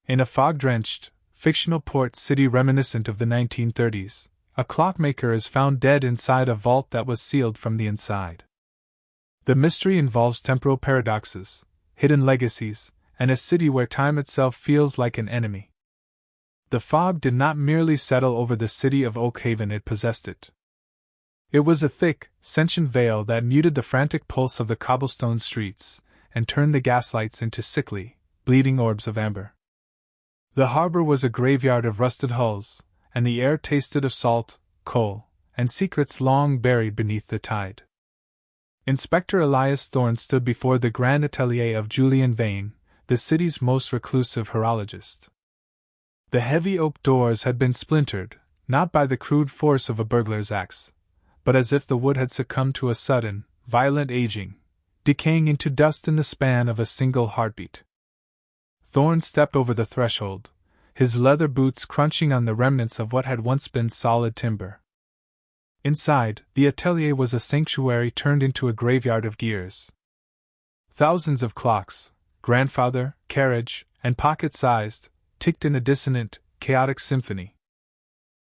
In a fog-drenched, fictional port city reminiscent of the 1930s, a clockmaker is found dead inside a vault that was sealed from the inside. The mystery involves temporal paradoxes, hidden legacies, and a city where time itself feels like an enemy. The fog did not merely settle over the city of Oakhaven, it possessed it. It was a thick, sentient veil that muted the frantic pulse of the cobblestone streets and turned the gaslights into sickly, bleeding orbs of amber. The harbor was a graveyard of rusted hulls, and the air tasted of salt, coal, and secrets long buried beneath the tide. Inspector Elias Thorne stood before the grand atelier of Julian Vane, the city's most reclusive horologist. The heavy oak doors had been splintered, not by the crude force of a burglar's axe, but as if the wood had succumbed to a sudden, violent aging, decaying into dust in the span of a single heartbeat. Thorne stepped over the threshold, his leather boots crunching on the remnants of what had once been solid timber. Inside, the atelier was a sanctuary turned into a graveyard of gears. Thousands of clocks, grandfather, carriage, and pocket-sized, ticked in a dissonant, chaotic symphony.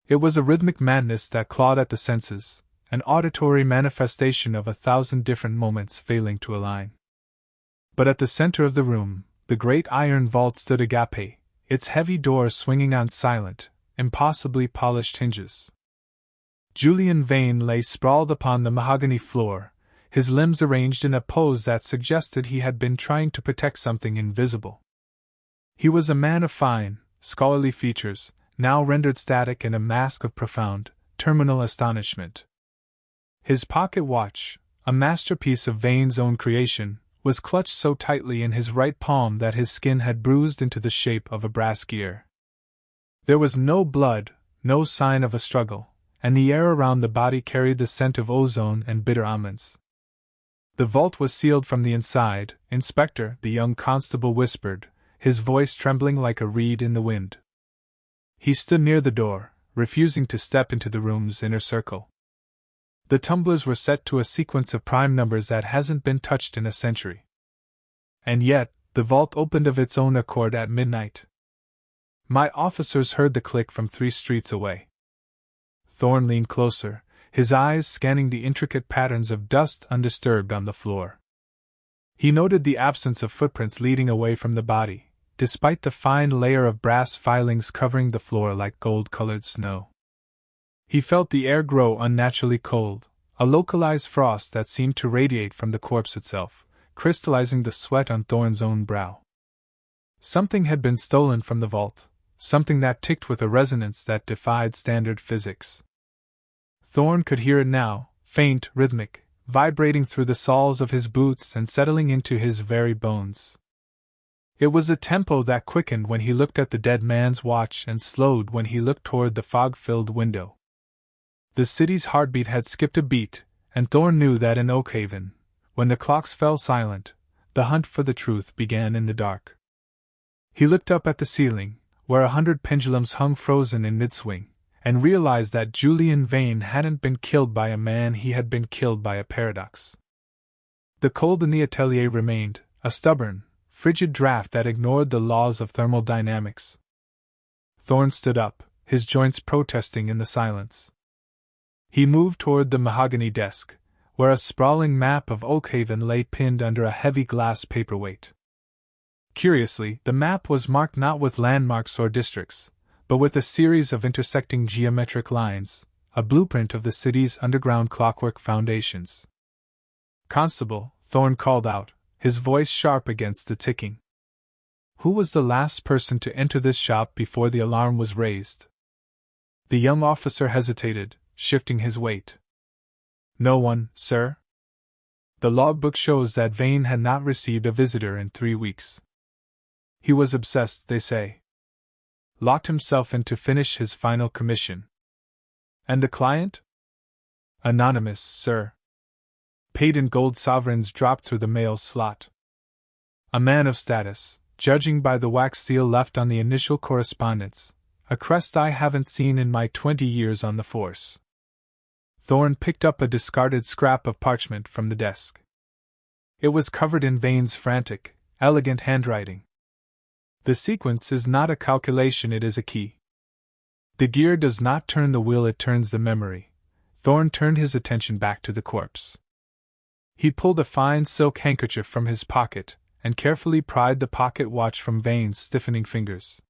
It was a rhythmic madness that clawed at the senses, an auditory manifestation of 1,000 different moments failing to align. But at the center of the room, the great iron vault stood agape, its heavy doors swinging on silent, impossibly polished hinges. Julian Vane lay sprawled upon the mahogany floor, his limbs arranged in a pose that suggested he had been trying to protect something invisible. He was a man of fine, scholarly features, now rendered static in a mask of profound, terminal astonishment. His pocket watch, a masterpiece of Vane's own creation, was clutched so tightly in his right palm that his skin had bruised into the shape of a brass gear. There was no blood, no sign of a struggle, and the air around the body carried the scent of ozone and bitter almonds. The vault was sealed from the inside, "Inspector," the young constable whispered, his voice trembling like a reed in the wind. He stood near the door, refusing to step into the room's inner circle. The tumblers were set to a sequence of prime numbers that hasn't been touched in a century. And yet, the vault opened of its own accord at midnight. My officers heard the click from 3 streets away. Thorne leaned closer, his eyes scanning the intricate patterns of dust undisturbed on the floor. He noted the absence of footprints leading away from the body, despite the fine layer of brass filings covering the floor like gold-colored snow. He felt the air grow unnaturally cold, a localized frost that seemed to radiate from the corpse itself, crystallizing the sweat on Thorne's own brow. Something had been stolen from the vault, something that ticked with a resonance that defied standard physics. Thorne could hear it now, faint, rhythmic, vibrating through the soles of his boots and settling into his very bones. It was a tempo that quickened when he looked at the dead man's watch and slowed when he looked toward the fog-filled window. The city's heartbeat had skipped a beat, and Thorne knew that in Oakhaven, when the clocks fell silent, the hunt for the truth began in the dark. He looked up at the ceiling, where 100 pendulums hung frozen in mid-swing, and realized that Julian Vane hadn't been killed by a man, he had been killed by a paradox. The cold in the atelier remained, a stubborn, frigid draft that ignored the laws of thermodynamics. Thorne stood up, his joints protesting in the silence. He moved toward the mahogany desk, where a sprawling map of Oakhaven lay pinned under a heavy glass paperweight. Curiously, the map was marked not with landmarks or districts, but with a series of intersecting geometric lines, a blueprint of the city's underground clockwork foundations. "Constable," Thorne called out, his voice sharp against the ticking. "Who was the last person to enter this shop before the alarm was raised?" The young officer hesitated, shifting his weight. "No one, sir. The logbook shows that Vane had not received a visitor in 3 weeks. He was obsessed, they say. Locked himself in to finish his final commission." "And the client?" "Anonymous, sir. Paid in gold sovereigns dropped through the mail slot. A man of status, judging by the wax seal left on the initial correspondence, a crest I haven't seen in my 20 years on the force." Thorne picked up a discarded scrap of parchment from the desk. It was covered in Vane's frantic, elegant handwriting. The sequence is not a calculation, it is a key. The gear does not turn the wheel, it turns the memory. Thorn turned his attention back to the corpse. He pulled a fine silk handkerchief from his pocket and carefully pried the pocket watch from Vane's stiffening fingers.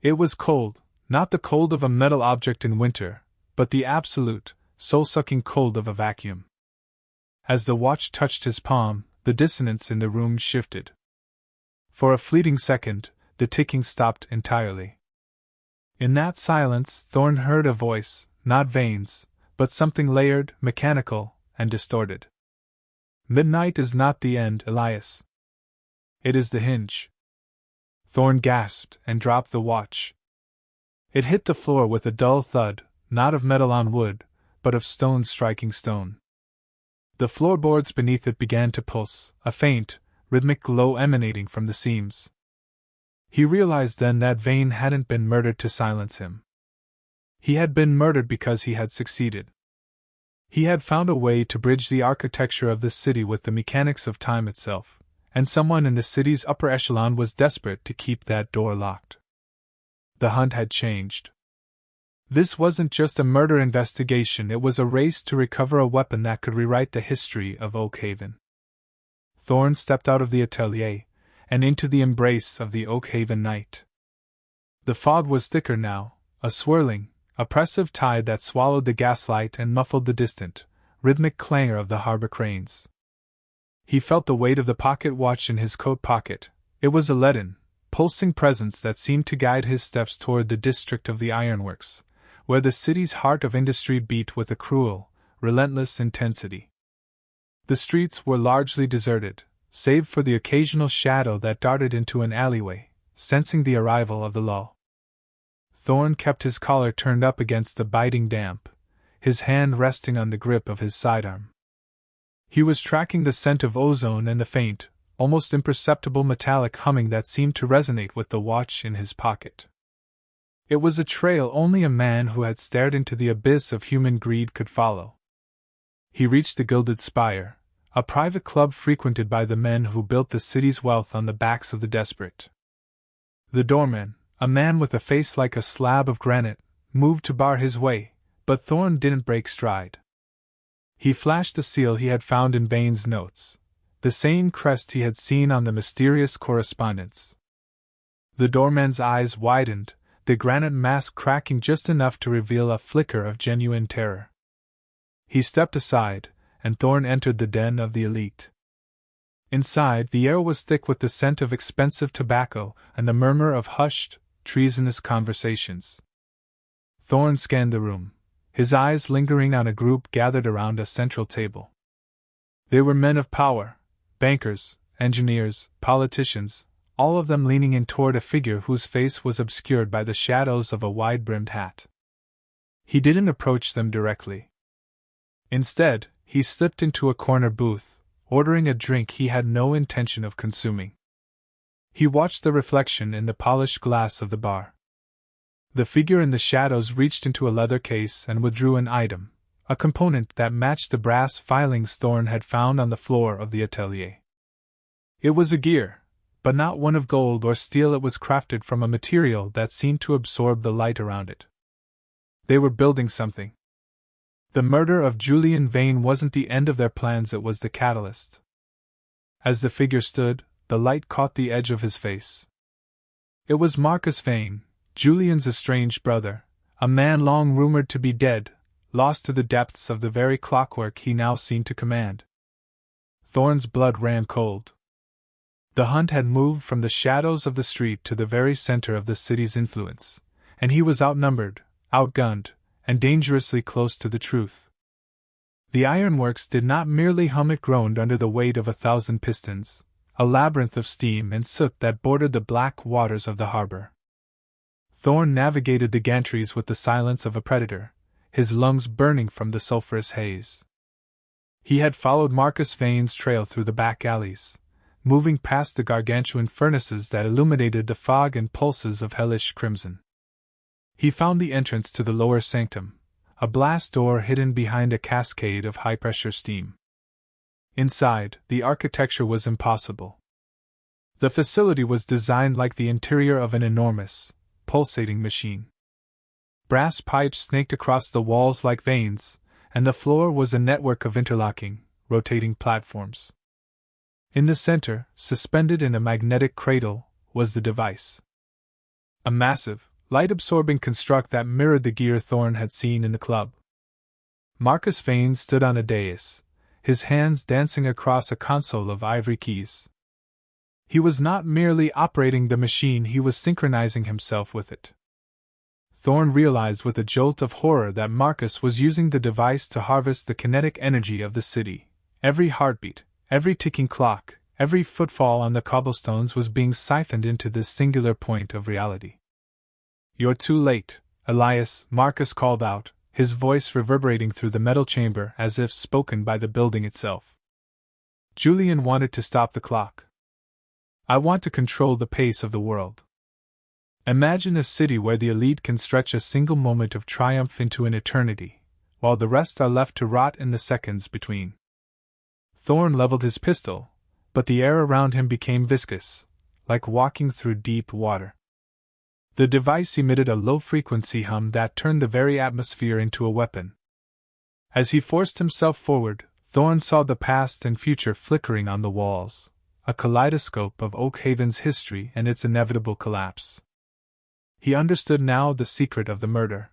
It was cold, not the cold of a metal object in winter, but the absolute, soul-sucking cold of a vacuum. As the watch touched his palm, the dissonance in the room shifted. For a fleeting second, the ticking stopped entirely. In that silence, Thorn heard a voice, not Vane's, but something layered, mechanical, and distorted. Midnight is not the end, Elias. It is the hinge. Thorn gasped and dropped the watch. It hit the floor with a dull thud, not of metal on wood, but of stone striking stone. The floorboards beneath it began to pulse, a faint, rhythmic glow emanating from the seams. He realized then that Vane hadn't been murdered to silence him. He had been murdered because he had succeeded. He had found a way to bridge the architecture of the city with the mechanics of time itself, and someone in the city's upper echelon was desperate to keep that door locked. The hunt had changed. This wasn't just a murder investigation, it was a race to recover a weapon that could rewrite the history of Oakhaven. Thorn stepped out of the atelier and into the embrace of the Oakhaven night. The fog was thicker now, a swirling, oppressive tide that swallowed the gaslight and muffled the distant, rhythmic clangor of the harbor cranes. He felt the weight of the pocket watch in his coat pocket. It was a leaden, pulsing presence that seemed to guide his steps toward the district of the ironworks, where the city's heart of industry beat with a cruel, relentless intensity. The streets were largely deserted, save for the occasional shadow that darted into an alleyway, sensing the arrival of the lull. Thorn kept his collar turned up against the biting damp, his hand resting on the grip of his sidearm. He was tracking the scent of ozone and the faint, almost imperceptible metallic humming that seemed to resonate with the watch in his pocket. It was a trail only a man who had stared into the abyss of human greed could follow. He reached the Gilded Spire, a private club frequented by the men who built the city's wealth on the backs of the desperate. The doorman, a man with a face like a slab of granite, moved to bar his way, but Thorn didn't break stride. He flashed the seal he had found in Vane's notes, the same crest he had seen on the mysterious correspondence. The doorman's eyes widened, the granite mask cracking just enough to reveal a flicker of genuine terror. He stepped aside, and Thorn entered the den of the elite. Inside, the air was thick with the scent of expensive tobacco and the murmur of hushed, treasonous conversations. Thorn scanned the room, his eyes lingering on a group gathered around a central table. They were men of power, bankers, engineers, politicians, all of them leaning in toward a figure whose face was obscured by the shadows of a wide-brimmed hat. He didn't approach them directly. Instead, he slipped into a corner booth, ordering a drink he had no intention of consuming. He watched the reflection in the polished glass of the bar. The figure in the shadows reached into a leather case and withdrew an item, a component that matched the brass filings Thorn had found on the floor of the atelier. It was a gear, but not one of gold or steel. It was crafted from a material that seemed to absorb the light around it. They were building something. The murder of Julian Vane wasn't the end of their plans, it was the catalyst. As the figure stood, the light caught the edge of his face. It was Marcus Vane, Julian's estranged brother, a man long rumored to be dead, lost to the depths of the very clockwork he now seemed to command. Thorn's blood ran cold. The hunt had moved from the shadows of the street to the very center of the city's influence, and he was outnumbered, outgunned, and dangerously close to the truth. The ironworks did not merely hum, it groaned under the weight of 1,000 pistons, a labyrinth of steam and soot that bordered the black waters of the harbor. Thorn navigated the gantries with the silence of a predator, his lungs burning from the sulphurous haze. He had followed Marcus Vane's trail through the back alleys, moving past the gargantuan furnaces that illuminated the fog and pulses of hellish crimson. He found the entrance to the lower sanctum, a blast door hidden behind a cascade of high-pressure steam. Inside, the architecture was impossible. The facility was designed like the interior of an enormous, pulsating machine. Brass pipes snaked across the walls like veins, and the floor was a network of interlocking, rotating platforms. In the center, suspended in a magnetic cradle, was the device. A massive, light-absorbing construct that mirrored the gear Thorn had seen in the club. Marcus Vane stood on a dais, his hands dancing across a console of ivory keys. He was not merely operating the machine, he was synchronizing himself with it. Thorn realized with a jolt of horror that Marcus was using the device to harvest the kinetic energy of the city. Every heartbeat, every ticking clock, every footfall on the cobblestones was being siphoned into this singular point of reality. "You're too late, Elias," Marcus called out, his voice reverberating through the metal chamber as if spoken by the building itself. Julian wanted to stop the clock. "I want to control the pace of the world. Imagine a city where the elite can stretch a single moment of triumph into an eternity, while the rest are left to rot in the seconds between." Thorn leveled his pistol, but the air around him became viscous, like walking through deep water. The device emitted a low-frequency hum that turned the very atmosphere into a weapon. As he forced himself forward, Thorn saw the past and future flickering on the walls, a kaleidoscope of Oakhaven's history and its inevitable collapse. He understood now the secret of the murder.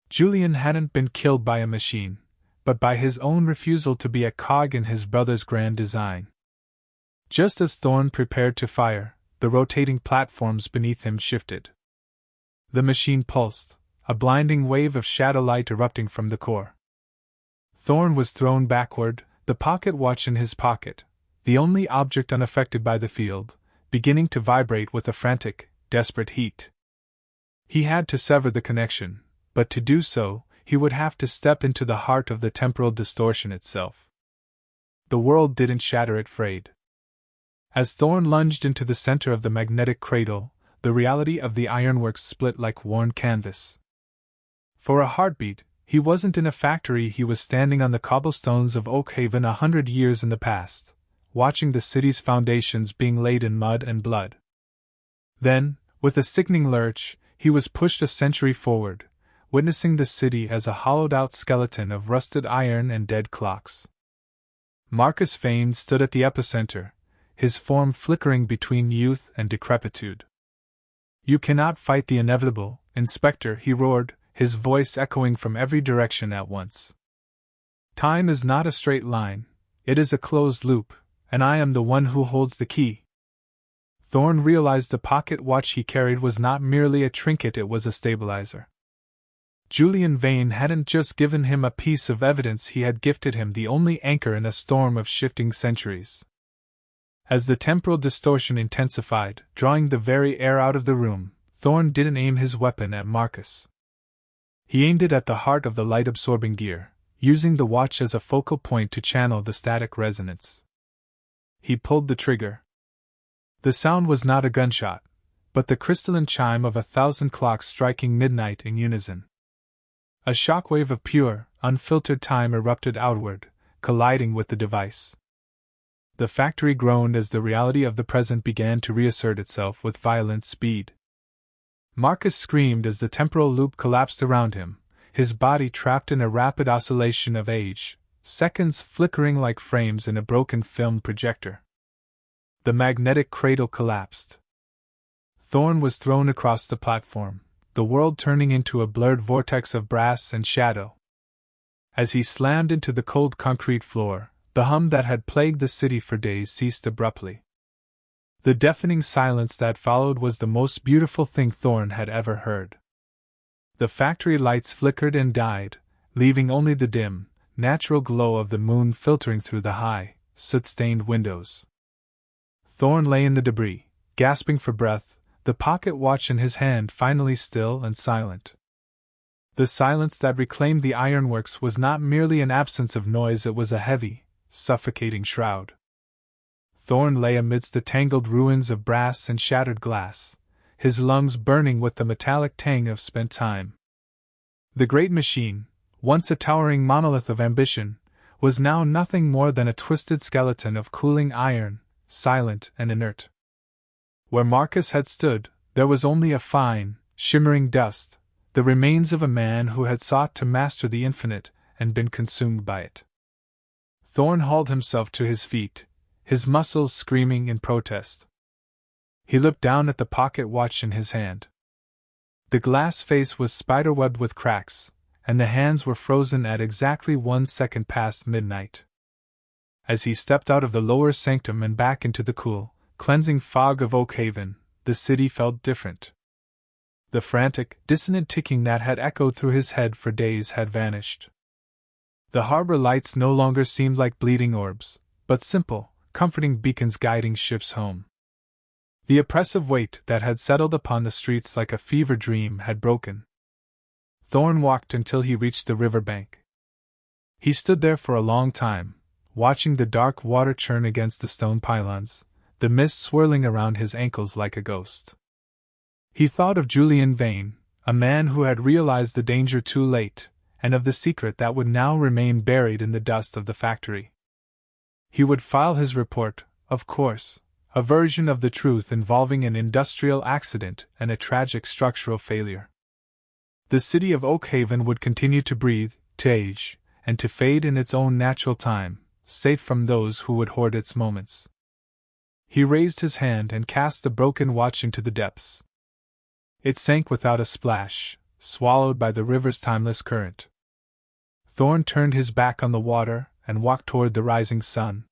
Julian hadn't been killed by a machine, but by his own refusal to be a cog in his brother's grand design. Just as Thorn prepared to fire, the rotating platforms beneath him shifted. The machine pulsed, a blinding wave of shadow light erupting from the core. Thorn was thrown backward, the pocket watch in his pocket, the only object unaffected by the field, beginning to vibrate with a frantic, desperate heat. He had to sever the connection, but to do so, he would have to step into the heart of the temporal distortion itself. The world didn't shatter, it frayed. As Thorn lunged into the center of the magnetic cradle, the reality of the ironworks split like worn canvas. For a heartbeat, he wasn't in a factory, he was standing on the cobblestones of Oakhaven 100 years in the past, watching the city's foundations being laid in mud and blood. Then, with a sickening lurch, he was pushed a century forward, witnessing the city as a hollowed-out skeleton of rusted iron and dead clocks. Marcus Vane stood at the epicenter, his form flickering between youth and decrepitude. "You cannot fight the inevitable, Inspector," he roared, his voice echoing from every direction at once. "Time is not a straight line, it is a closed loop, and I am the one who holds the key." Thorn realized the pocket watch he carried was not merely a trinket, it was a stabilizer. Julian Vane hadn't just given him a piece of evidence, he had gifted him the only anchor in a storm of shifting centuries. As the temporal distortion intensified, drawing the very air out of the room, Thorn didn't aim his weapon at Marcus. He aimed it at the heart of the light-absorbing gear, using the watch as a focal point to channel the static resonance. He pulled the trigger. The sound was not a gunshot, but the crystalline chime of 1,000 clocks striking midnight in unison. A shockwave of pure, unfiltered time erupted outward, colliding with the device. The factory groaned as the reality of the present began to reassert itself with violent speed. Marcus screamed as the temporal loop collapsed around him, his body trapped in a rapid oscillation of age, seconds flickering like frames in a broken film projector. The magnetic cradle collapsed. Thorn was thrown across the platform, the world turning into a blurred vortex of brass and shadow. As he slammed into the cold concrete floor, the hum that had plagued the city for days ceased abruptly. The deafening silence that followed was the most beautiful thing Thorn had ever heard. The factory lights flickered and died, leaving only the dim, natural glow of the moon filtering through the high, soot-stained windows. Thorn lay in the debris, gasping for breath, the pocket watch in his hand finally still and silent. The silence that reclaimed the ironworks was not merely an absence of noise, it was a heavy, suffocating shroud. Thorn lay amidst the tangled ruins of brass and shattered glass, his lungs burning with the metallic tang of spent time. The great machine, once a towering monolith of ambition, was now nothing more than a twisted skeleton of cooling iron, silent and inert. Where Marcus had stood, there was only a fine, shimmering dust, the remains of a man who had sought to master the infinite and been consumed by it. Thorn hauled himself to his feet, his muscles screaming in protest. He looked down at the pocket watch in his hand. The glass face was spiderwebbed with cracks, and the hands were frozen at exactly 1 second past midnight. As he stepped out of the lower sanctum and back into the cool, cleansing fog of Oakhaven, the city felt different. The frantic, dissonant ticking that had echoed through his head for days had vanished. The harbor lights no longer seemed like bleeding orbs, but simple, comforting beacons guiding ships home. The oppressive weight that had settled upon the streets like a fever dream had broken. Thorn walked until he reached the river bank. He stood there for a long time, watching the dark water churn against the stone pylons, the mist swirling around his ankles like a ghost. He thought of Julian Vane, a man who had realized the danger too late, and of the secret that would now remain buried in the dust of the factory. He would file his report, of course, a version of the truth involving an industrial accident and a tragic structural failure. The city of Oakhaven would continue to breathe, to age, and to fade in its own natural time, safe from those who would hoard its moments. He raised his hand and cast the broken watch into the depths. It sank without a splash, swallowed by the river's timeless current. Thorn turned his back on the water and walked toward the rising sun.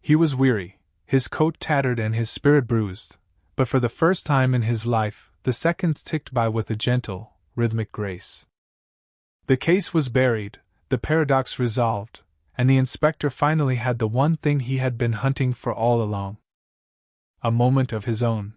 He was weary, his coat tattered and his spirit bruised, but for the first time in his life, the seconds ticked by with a gentle, rhythmic grace. The case was buried, the paradox resolved, and the inspector finally had the one thing he had been hunting for all along. A moment of his own.